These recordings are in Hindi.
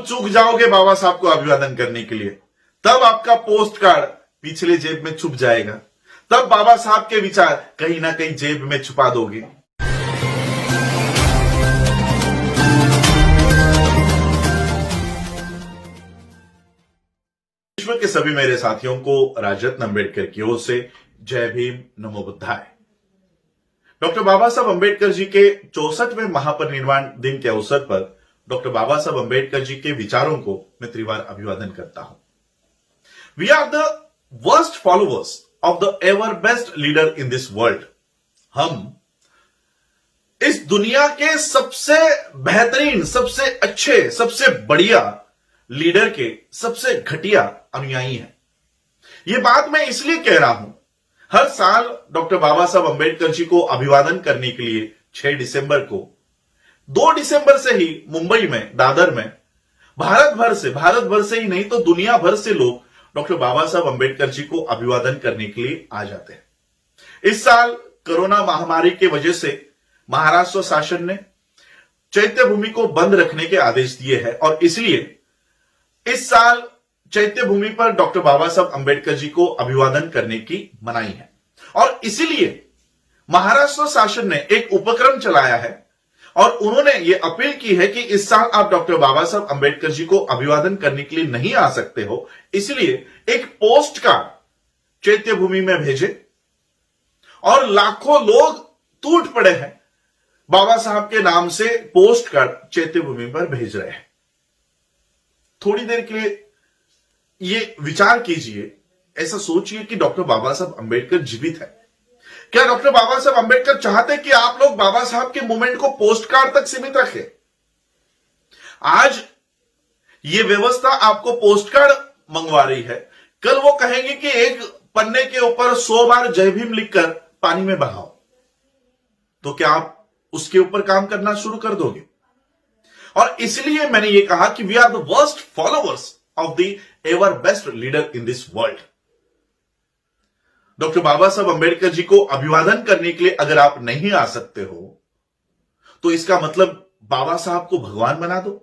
चूक जाओगे बाबा साहब को अभिवादन करने के लिए, तब आपका पोस्ट कार्ड पिछले जेब में छुप जाएगा, तब बाबा साहब के विचार कहीं ना कहीं जेब में छुपा दोगे। विश्व के सभी मेरे साथियों को राजरत्न अंबेडकर की ओर से जय भीम, नमो बुद्धाय। डॉक्टर बाबा साहब अंबेडकर जी के 64वें महापरिनिर्वाण दिन के अवसर पर डॉक्टर बाबा साहब अंबेडकर जी के विचारों को मैं त्रिवार अभिवादन करता हूं। We are the worst followers of the ever best leader in this world. हम इस दुनिया के सबसे बेहतरीन, सबसे अच्छे, सबसे बढ़िया लीडर के सबसे घटिया अनुयायी हैं। यह बात मैं इसलिए कह रहा हूं, हर साल डॉक्टर बाबा साहब अंबेडकर जी को अभिवादन करने के लिए 6 दिसंबर को, 2 दिसंबर से ही मुंबई में, दादर में भारत भर से ही नहीं तो दुनिया भर से लोग डॉक्टर बाबा साहब अंबेडकर जी को अभिवादन करने के लिए आ जाते हैं। इस साल कोरोना महामारी की वजह से महाराष्ट्र शासन ने चैत्य भूमि को बंद रखने के आदेश दिए हैं और इसलिए इस साल चैत्य भूमि पर डॉक्टर बाबा साहब अंबेडकर जी को अभिवादन करने की मनाही है और इसीलिए महाराष्ट्र शासन ने एक उपक्रम चलाया है और उन्होंने ये अपील की है कि इस साल आप डॉक्टर बाबा साहब अंबेडकर जी को अभिवादन करने के लिए नहीं आ सकते हो, इसलिए एक पोस्ट कार्ड चैत्य भूमि में भेजे और लाखों लोग टूट पड़े हैं बाबा साहब के नाम से पोस्ट कार्ड चैत्य भूमि पर भेज रहे हैं। थोड़ी देर के लिए ये विचार कीजिए, ऐसा सोचिए कि डॉक्टर बाबा साहब अंबेडकर जीवित है। क्या डॉक्टर बाबा साहब अंबेडकर चाहते कि आप लोग बाबा साहब के मूवमेंट को पोस्ट कार्ड तक सीमित रखें? आज ये व्यवस्था आपको पोस्ट कार्ड मंगवा रही है, कल वो कहेंगे कि एक पन्ने के ऊपर 100 बार जय भीम लिखकर पानी में बहाओ, तो क्या आप उसके ऊपर काम करना शुरू कर दोगे? और इसलिए मैंने ये कहा कि we are the worst followers of the ever best leader in this world. Doctor Baba Saheb Ambedkar जी को अभिवादन करने के लिए अगर आप नहीं आ सकते हो तो इसका मतलब बाबा साहब को भगवान बना दो।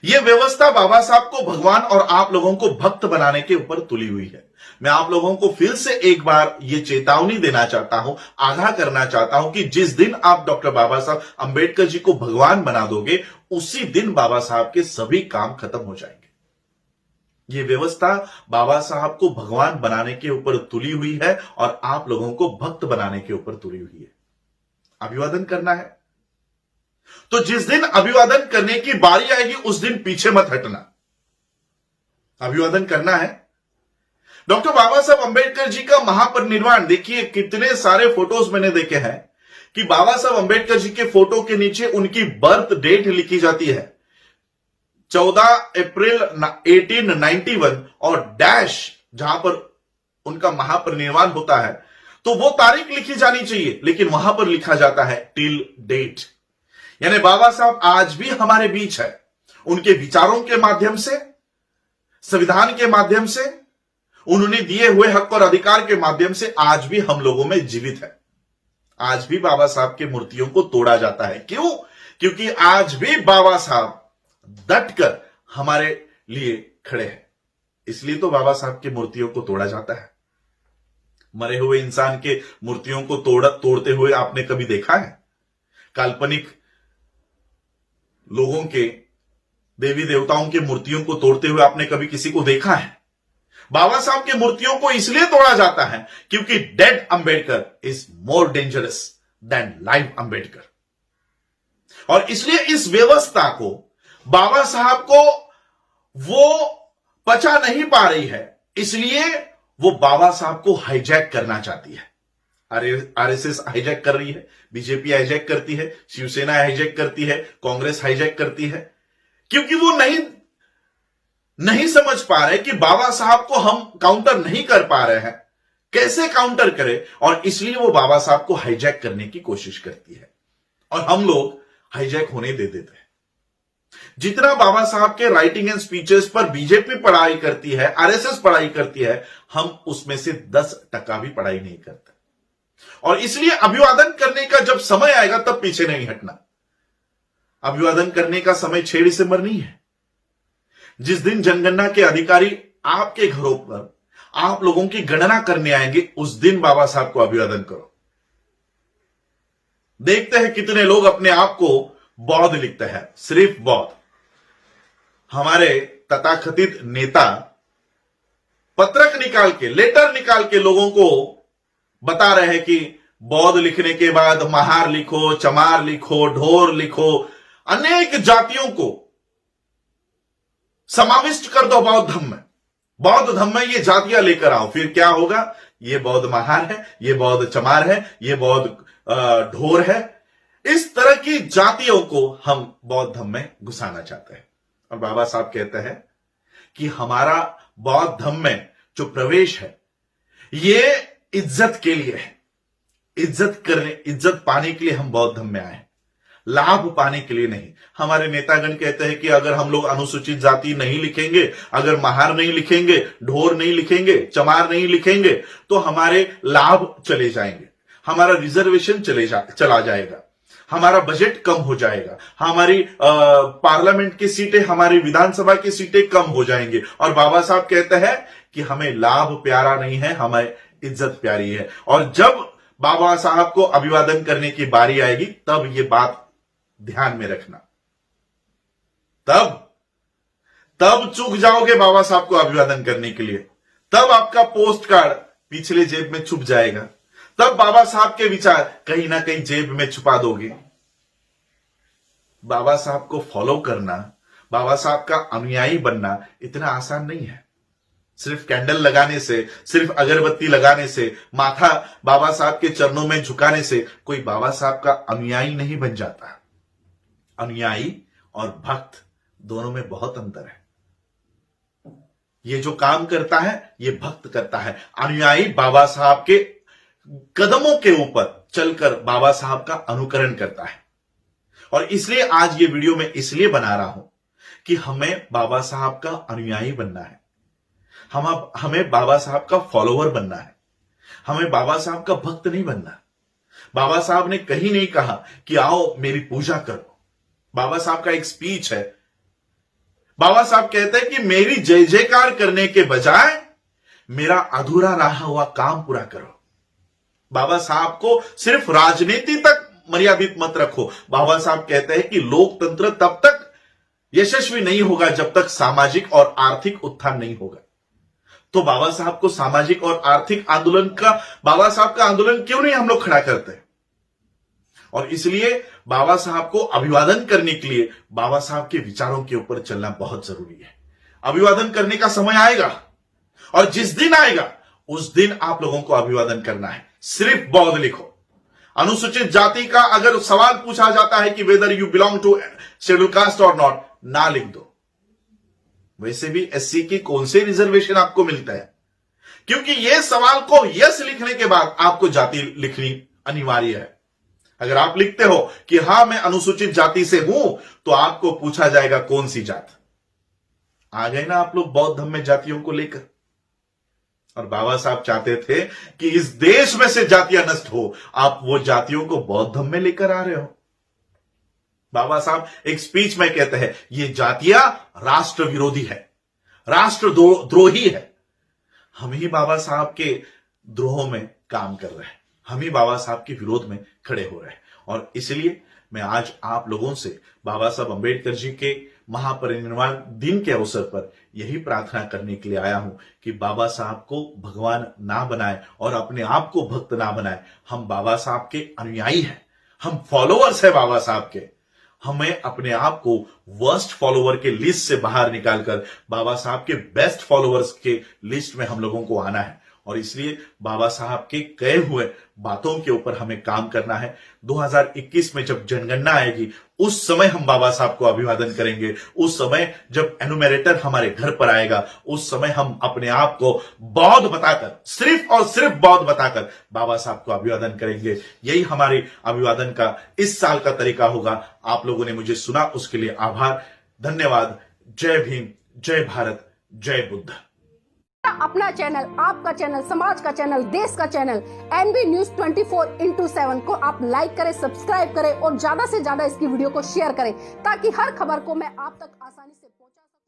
यह व्यवस्था बाबा साहब को भगवान और आप लोगों को भक्त बनाने के ऊपर तुली हुई है। मैं आप लोगों को फिर से एक बार यह चेतावनी देना चाहता हूं, आगाह करना चाहता हूं कि जिस दिन आप डॉक्टर बाबा साहब अंबेडकर जी को भगवान बना दोगे, उसी दिन बाबा साहब के सभी काम खत्म हो जाएंगे। यह व्यवस्था बाबा साहब को भगवान बनाने के ऊपर तुली हुई है और आप लोगों को भक्त बनाने के ऊपर तुली हुई है। अभिवादन करना है तो जिस दिन अभिवादन करने की बारी आएगी उस दिन पीछे मत हटना। अभिवादन करना है। डॉक्टर बाबा साहब अंबेडकर जी का महापरिनिर्वाण, देखिए कितने सारे फोटोज मैंने देखे हैं कि बाबा साहब अंबेडकर जी के फोटो के नीचे उनकी बर्थ डेट लिखी जाती है, 14 अप्रैल 1891 और डैश जहां पर उनका महापरिनिर्वाण होता है तो वो तारीख लिखी जानी चाहिए, लेकिन वहां पर लिखा जाता है टिल डेट। यानी बाबा साहब आज भी हमारे बीच है। उनके विचारों के माध्यम से, संविधान के माध्यम से, उन्होंने दिए हुए हक और अधिकार के माध्यम से आज भी हम लोगों में जीवित है। आज भी बाबा साहब के मूर्तियों को तोड़ा जाता है। क्यों? क्योंकि आज भी बाबा साहब डटकर हमारे लिए खड़े हैं, इसलिए तो बाबा साहब की मूर्तियों को तोड़ा जाता है। मरे हुए इंसान के मूर्तियों को तोड़ते हुए आपने कभी देखा है? काल्पनिक लोगों के, देवी देवताओं के मूर्तियों को तोड़ते हुए आपने कभी किसी को देखा है? बाबा साहब की मूर्तियों को इसलिए तोड़ा जाता है क्योंकि dead Ambedkar is more dangerous than live Ambedkar. और इसलिए इस व्यवस्था को बाबा साहब को वो पचा नहीं पा रही है, इसलिए वो बाबा साहब को हाईजैक करना चाहती है। आरएसएस हाईजैक कर रही है, बीजेपी हाईजैक करती है, शिवसेना हाईजैक करती है, कांग्रेस हाईजैक करती है, क्योंकि वो नहीं समझ पा रहे कि बाबा साहब को हम काउंटर नहीं कर पा रहे हैं, कैसे काउंटर करें, और इसलिए वो बाबा साहब को हाईजैक करने की कोशिश करती है और हम लोग हाईजैक होने दे देते हैं। जितना बाबा साहब के राइटिंग एंड स्पीचेस पर बीजेपी पढ़ाई करती है, आरएसएस पढ़ाई करती है, हम उसमें से 10% भी पढ़ाई नहीं करते। और इसलिए अभिवादन करने का जब समय आएगा तब पीछे नहीं हटना। अभिवादन करने का समय 6 दिसंबर नहीं है, जिस दिन जनगणना के अधिकारी आपके घरों पर आप लोगों की गणना करने आएंगे, उस दिन बाबा साहब को अभिवादन करो। देखते हैं कितने लोग अपने आप को बौद्ध लिखते हैं, सिर्फ बौद्ध। हमारे तथाकथित नेता पत्रक निकाल के, लेटर निकाल के लोगों को बता रहे हैं कि बौद्ध लिखने के बाद महार लिखो, चमार लिखो, ढोर लिखो, अनेक जातियों को समाविष्ट कर दो बौद्ध धर्म में। बौद्ध धर्म में ये जातियां लेकर आओ, फिर क्या होगा? ये बौद्ध महार है, ये बौद्ध चमार है, ये बौद्ध ढोर है। इस तरह की जातियों को हम बौद्ध धर्म में घुसाना चाहते हैं। और बाबा साहब कहते हैं कि हमारा बौद्ध धर्म में जो प्रवेश है ये इज्जत के लिए है। इज्जत पाने के लिए हम बौद्ध धर्म में आए, लाभ पाने के लिए नहीं। हमारे नेतागण कहते हैं कि अगर हम लोग अनुसूचित जाति नहीं लिखेंगे, अगर महार नहीं लिखेंगे, ढोर नहीं लिखेंगे, चमार नहीं लिखेंगे, तो हमारे लाभ चले जाएंगे, हमारा रिजर्वेशन चला जाएगा, हमारा बजट कम हो जाएगा, हमारी पार्लियामेंट की सीटें, हमारी विधानसभा की सीटें कम हो जाएंगी। और बाबा साहब कहते हैं कि हमें लाभ प्यारा नहीं है, हमें इज्जत प्यारी है। और जब बाबा साहब को अभिवादन करने की बारी आएगी, तब ये बात ध्यान में रखना। तब चूक जाओगे बाबा साहब को अभिवादन करने के लिए, तब आपका पोस्ट कार्ड पिछले जेब में छुप जाएगा, तब बाबा साहब के विचार कहीं ना कहीं जेब में छुपा दोगे। बाबा साहब को फॉलो करना, बाबा साहब का अनुयायी बनना इतना आसान नहीं है। सिर्फ कैंडल लगाने से, सिर्फ अगरबत्ती लगाने से, माथा बाबा साहब के चरणों में झुकाने से कोई बाबा साहब का अनुयायी नहीं बन जाता। अनुयायी और भक्त दोनों में बहुत अंतर है। ये जो काम करता है ये भक्त करता है, अनुयायी बाबा साहब के कदमों के ऊपर चलकर बाबा साहब का अनुकरण करता है। और इसलिए आज ये वीडियो मैं इसलिए बना रहा हूं कि हमें बाबा साहब का अनुयायी बनना है, हमें बाबा साहब का फॉलोअर बनना है, हमें बाबा साहब का भक्त नहीं बनना। बाबा साहब ने कहीं नहीं कहा कि आओ मेरी पूजा करो। बाबा साहब का एक स्पीच है, बाबा साहब कहते हैं कि मेरी जय जयकार करने के बजाय मेरा अधूरा रहा हुआ काम पूरा करो। बाबा साहब को सिर्फ राजनीति तक मर्यादित मत रखो। बाबा साहब कहते हैं कि लोकतंत्र तब तक यशस्वी नहीं होगा जब तक सामाजिक और आर्थिक उत्थान नहीं होगा। तो बाबा साहब को सामाजिक और आर्थिक आंदोलन का, बाबा साहब का आंदोलन क्यों नहीं हम लोग खड़ा करते? और इसलिए बाबा साहब को अभिवादन करने के लिए बाबा साहब के विचारों के ऊपर चलना बहुत जरूरी है। अभिवादन करने का समय आएगा, और जिस दिन आएगा उस दिन आप लोगों को अभिवादन करना है। सिर्फ बौद्ध लिखो। अनुसूचित जाति का अगर सवाल पूछा जाता है कि whether you belong to schedule caste और नॉट, ना लिख दो। वैसे भी एससी की कौन से रिजर्वेशन आपको मिलता है? क्योंकि यह सवाल को यस लिखने के बाद आपको जाति लिखनी अनिवार्य है। अगर आप लिखते हो कि हां मैं अनुसूचित जाति से हूं, तो आपको पूछा जाएगा कौन सी जात। आ गए ना आप लोग बौद्ध धर्म में जातियों को लेकर। और बाबा साहब चाहते थे कि इस देश में से जातियां नष्ट हो, आप वो जातियों को बौद्ध धर्म में लेकर आ रहे हो। बाबा साहब एक स्पीच में कहते हैं ये जातियां राष्ट्र विरोधी है, राष्ट्र द्रोही है। हम ही बाबा साहब के द्रोह में काम कर रहे हैं, हम ही बाबा साहब के विरोध में खड़े हो रहे हैं। और इसलिए मैं आज आप लोगों से बाबा साहब अंबेडकर जी के महापरिनिर्वाण दिन के अवसर पर यही प्रार्थना करने के लिए आया हूं कि बाबा साहब को भगवान ना बनाए और अपने आप को भक्त ना बनाए। हम बाबा साहब के अनुयायी हैं, हम फॉलोअर्स हैं बाबा साहब के। हमें अपने आप को वर्स्ट फॉलोअर के लिस्ट से बाहर निकालकर बाबा साहब के बेस्ट फॉलोअर्स के लिस्ट में हम लोगों को आना है। और इसलिए बाबा साहब के कहे हुए बातों के ऊपर हमें काम करना है। 2021 में जब जनगणना आएगी उस समय हम बाबा साहब को अभिवादन करेंगे। उस समय जब एनुमरेटर हमारे घर पर आएगा उस समय हम अपने आप को बौद्ध बताकर, सिर्फ और सिर्फ बौद्ध बताकर बाबा साहब को अभिवादन करेंगे। यही हमारे अभिवादन का इस साल का तरीका होगा। आप लोगों ने मुझे सुना उसके लिए आभार, धन्यवाद। जय भीम, जय भारत, जय बुद्ध। अपना चैनल, आपका चैनल, समाज का चैनल, देश का चैनल एनबी न्यूज 24/7 को आप लाइक करें, सब्सक्राइब करें और ज्यादा से ज्यादा इसकी वीडियो को शेयर करें ताकि हर खबर को मैं आप तक आसानी से पहुंचा सकूं।